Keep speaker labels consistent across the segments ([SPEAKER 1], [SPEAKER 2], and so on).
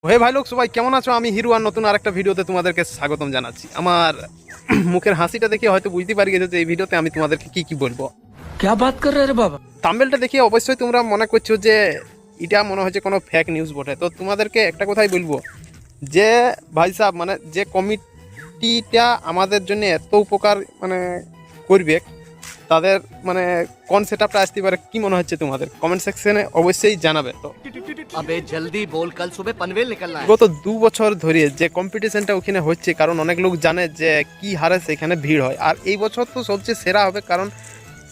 [SPEAKER 1] হে ভাই লোক সবাই কেমন আছো? আমি হিরু আর নতুন আরেকটা ভিডিওতে তোমাদেরকে স্বাগতম জানাচ্ছি। আমার মুখের হাসিটা দেখে হয়তো বুঝতে পারি গেছো যে এই ভিডিওতে আমি তোমাদেরকে কি কি বলবো।
[SPEAKER 2] क्या बात कर रहे रे बाबा।
[SPEAKER 1] থাম্বনেলটা দেখে অবশ্যই তোমরা মনে করছো যে এটা মনে হচ্ছে কোনো ফেক নিউজ বটে। তো তোমাদেরকে একটা কথাই বলবো যে ভাই সাহেব, মানে যে কমিটিটা আমাদের জন্য এত উপকার মানে করবে, তাদের মানে কোন সেটআপটা আসতে পারে কি মনে হচ্ছে তোমাদের? কমেন্ট সেকশনে অবশ্যই জানাবে। তো
[SPEAKER 3] अबे जल्दी बोल, कल सुबह पनवेल निकलना है।
[SPEAKER 1] গত 2 বছর ধরে যে কম্পিটিশনটা ওখানে হচ্ছে, কারণ অনেক লোক জানে যে কি হারে সেখানে ভিড় হয়। আর এই বছর তো সবচেয়ে সেরা হবে, কারণ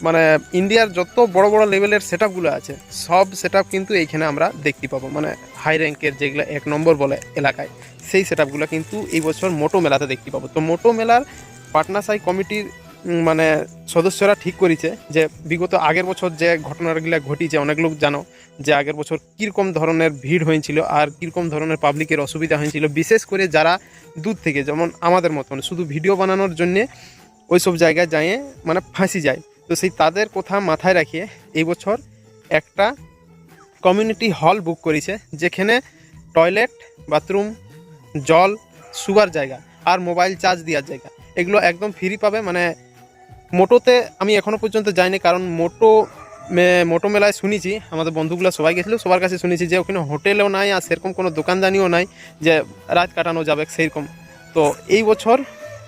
[SPEAKER 1] মানে ইন্ডিয়ার যত বড় বড় লেভেলের সেটআপগুলো আছে সব সেটআপ কিন্তু এইখানে আমরা দেখতে পাবো। মানে হাই র্যাঙ্কের যেগুলো 1 নম্বর বলে এলাকায়, সেই সেটআপগুলো কিন্তু এই বছর মোটো মেলাতে দেখতে পাবো। তো মোটো মেলার পাটনা সাই কমিটির মানে সদস্যরা ঠিক করেছে যে বিগত আগের বছর যে ঘটনাগুলো ঘটিছে, অনেক লোক জানো যে আগের বছর কীরকম ধরনের ভিড় হয়েছিল আর কীরকম ধরনের পাবলিকের অসুবিধা হয়েছিল, বিশেষ করে যারা দূর থেকে যেমন আমাদের মতন শুধু ভিডিও বানানোর জন্যে ওই সব জায়গায় যায় মানে ফাঁসি যায়। তো সেই তাদের কথা মাথায় রাখিয়ে এই বছর একটা কমিউনিটি হল বুক করেছে, যেখানে টয়লেট, বাথরুম, জল, শুবার জায়গা আর মোবাইল চার্জ দেওয়ার জায়গা এগুলো একদম ফ্রি পাবে। মানে মোটোতে আমি এখনও পর্যন্ত যাইনি, কারণ মোটো মেলায় শুনেছি, আমাদের বন্ধুগুলো সবাই গেছিলো, সবার কাছে শুনেছি যে ওখানে হোটেলও নাই আর সেরকম কোনো দোকানদানিও নাই যে রাত কাটানো যাবে সেইরকম। তো এই বছর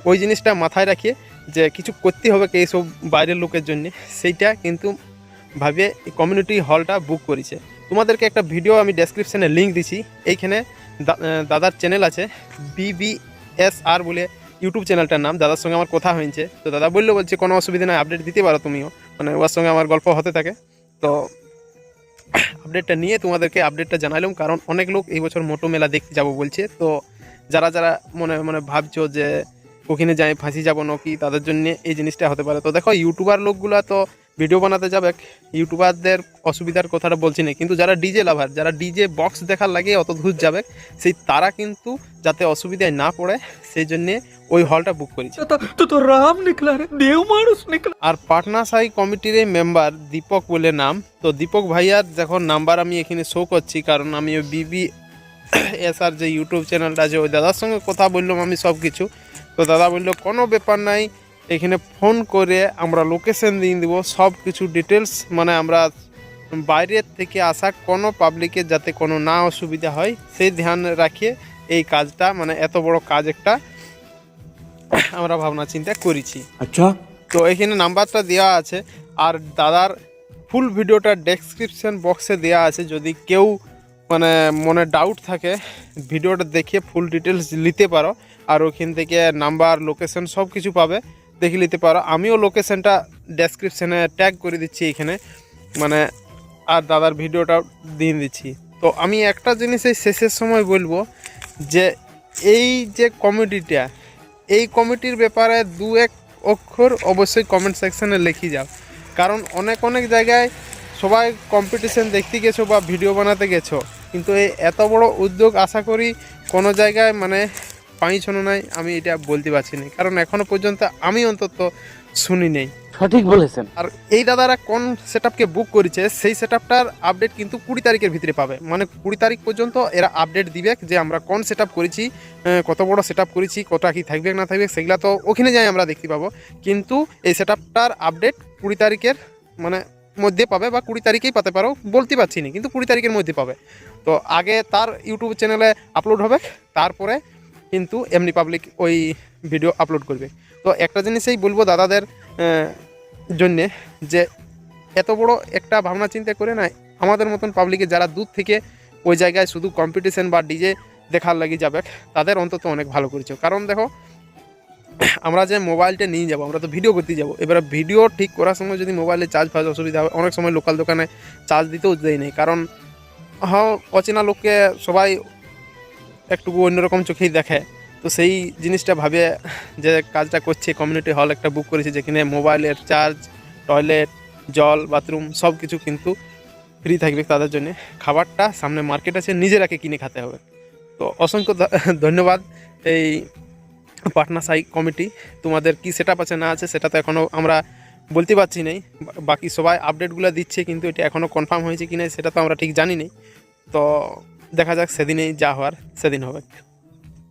[SPEAKER 1] ওই জিনিসটা মাথায় রাখিয়ে যে কিছু করতে হবে এইসব বাইরের লোকের জন্য, সেইটা কিন্তু ভাবে এই কমিউনিটি হলটা বুক করেছে। তোমাদেরকে একটা ভিডিও আমি ডেসক্রিপশানে লিঙ্ক দিছি, এইখানে দাদার চ্যানেল আছে BBSR বলে ইউটিউব চ্যানেলটার নাম। দাদার সঙ্গে আমার কথা হয়েছে, তো দাদা বলছে কোনো অসুবিধা নয়, আপডেট দিতে পারো তুমিও। মানে ওর সঙ্গে আমার গল্প হতে থাকে, তো আপডেটটা নিয়ে তোমাদেরকে আপডেটটা জানালাম। কারণ অনেক লোক এই বছর মোটো মেলা দেখতে যাবো বলছে। তো যারা যারা মনে মনে ভাবছো যে ওখানে যাই ফাঁসি যাবো নাকি, তাদের জন্য এই জিনিসটা হতে পারে। তো দেখো, ইউটিউবার লোকগুলো তো ভিডিও বানাতে যাবে, ইউটিউবারদের অসুবিধার কথাটা বলছি না, কিন্তু যারা ডিজে লাভার, যারা ডিজে বক্স দেখার লাগে অত দূর যাবে, সেই তারা কিন্তু যাতে অসুবিধায় না পড়ে সেই জন্যে ওই হলটা বুক করেছে।
[SPEAKER 2] तो राम निकला रे, देव मानुष निकला।
[SPEAKER 1] আর পাটনা সাই কমিটির মেম্বার দীপক বলে নাম। তো দীপক ভাইয়ার যখন নাম্বার আমি এখানে শো করছি, কারণ আমি BBSR যে ইউটিউব চ্যানেলটা আছে ওই দাদার সঙ্গে কথা বললাম আমি সব কিছু। তো দাদা বললো কোনো ব্যাপার নাই, এখানে ফোন করে আমরা লোকেশন দিয়ে দেবো, সব কিছু ডিটেলস। মানে আমরা বাইরের থেকে আসা কোনো পাবলিকের যাতে কোনো না অসুবিধা হয় সেই ধ্যান রাখিয়ে এই কাজটা, মানে এত বড় কাজ একটা আমরা ভাবনা চিন্তা করেছি।
[SPEAKER 2] अच्छा
[SPEAKER 1] তো এখানে নাম্বারটা দেওয়া আছে, আর দাদার ফুল ভিডিওটা ডেসক্রিপশন বক্সে দেওয়া আছে। যদি কেউ মানে মনে ডাউট থাকে, ভিডিওটা দেখে ফুল ডিটেলস নিতে পারো, আর ওখান থেকে নাম্বার, লোকেশন সব কিছু পাবে, দেখে নিতে পারো। আমিও লোকেশনটা ডেসক্রিপশানে ট্যাগ করে দিচ্ছি এখানে, মানে আর দাদার ভিডিওটা দিয়ে দিচ্ছি। তো আমি একটা জিনিস এই শেষের সময় বলবো যে এই যে কমিটিটা, এই কমিটির ব্যাপারে 2-1 অক্ষর অবশ্যই কমেন্ট সেকশানে লিখে যাও। কারণ অনেক অনেক জায়গায় সবাই কম্পিটিশন দেখতে গেছো বা ভিডিও বানাতে গেছো, কিন্তু এই এত বড় উদ্যোগ আশা করি কোনো জায়গায় মানে পাইছনো নাই, আমি এটা বলতে পারছি না, কারণ এখনও পর্যন্ত আমি অন্তত শুনি নেই।
[SPEAKER 2] সঠিক বলেছেন।
[SPEAKER 1] আর এই দাদারা কোন সেটআপকে বুক করেছে সেই সেটআপটার আপডেট কিন্তু 20 তারিখের ভিতরে পাবে। মানে 20 তারিখ পর্যন্ত এরা আপডেট দিবে যে আমরা কোন সেটআপ করেছি, কত বড় সেটআপ করেছি, কতটা কি থাকবে না থাকবে, সেগুলো তো ওখানে যাই আমরা দেখতে পাবো। কিন্তু এই সেটআপটার আপডেট 20 তারিখের মানে মধ্যে পাবে, বা 20 তারিখেই পাতে পারো, বলতে পারছি না, কিন্তু 20 তারিখের মধ্যে পাবে। তো আগে তার ইউটিউব চ্যানেলে আপলোড হবে, তারপরে কিন্তু এমনি পাবলিক ওই ভিডিও আপলোড করবে। তো একটা জিনিসই বলবো দাদাদের জন্যে, যে এত বড় একটা ভাবনা চিন্তা করে না, আমাদের মতন পাবলিকে যারা দূর থেকে ওই জায়গায় শুধু কম্পিটিশন বা ডিজে দেখার লাগি যাবে, তাদের অন্তত অনেক ভালো করেছে। কারণ দেখো, আমরা যে মোবাইলটা নিয়ে যাবো, আমরা তো ভিডিও করতে যাবো, এবারে ভিডিও ঠিক করার সময় যদি মোবাইলে চার্জ ফার্জ অসুবিধা হবে, অনেক সময় লোকাল দোকানে চার্জ দিতেও দেয় নেই। কারণ হ্যাঁ, অচেনা লোককে সবাই একটু অন্যরকম চোখেই দেখে। তো সেই জিনিসটা ভাবে যে কাজটা করছে, কমিউনিটি হল একটা বুক করেছে, যেখানে মোবাইলের চার্জ, টয়লেট, জল, বাথরুম সব কিছু কিন্তু ফ্রি থাকবে তাদের জন্য। খাবারটা সামনে মার্কেট আছে, নিজেরাকে কিনে খেতে হবে। তো অসংখ্য ধন্যবাদ এই পাটনা সাই কমিটি। তোমাদের কি সেটআপ আছে না আছে সেটা তো এখনও আমরা বলতে পারছি নাই, বাকি সবাই আপডেটগুলো দিচ্ছে, কিন্তু এটা এখনও কনফার্ম হয়েছে কি না সেটা তো আমরা ঠিক জানি না। তো দেখা যাক, সেদিনেই যা হওয়ার সেদিন হবে।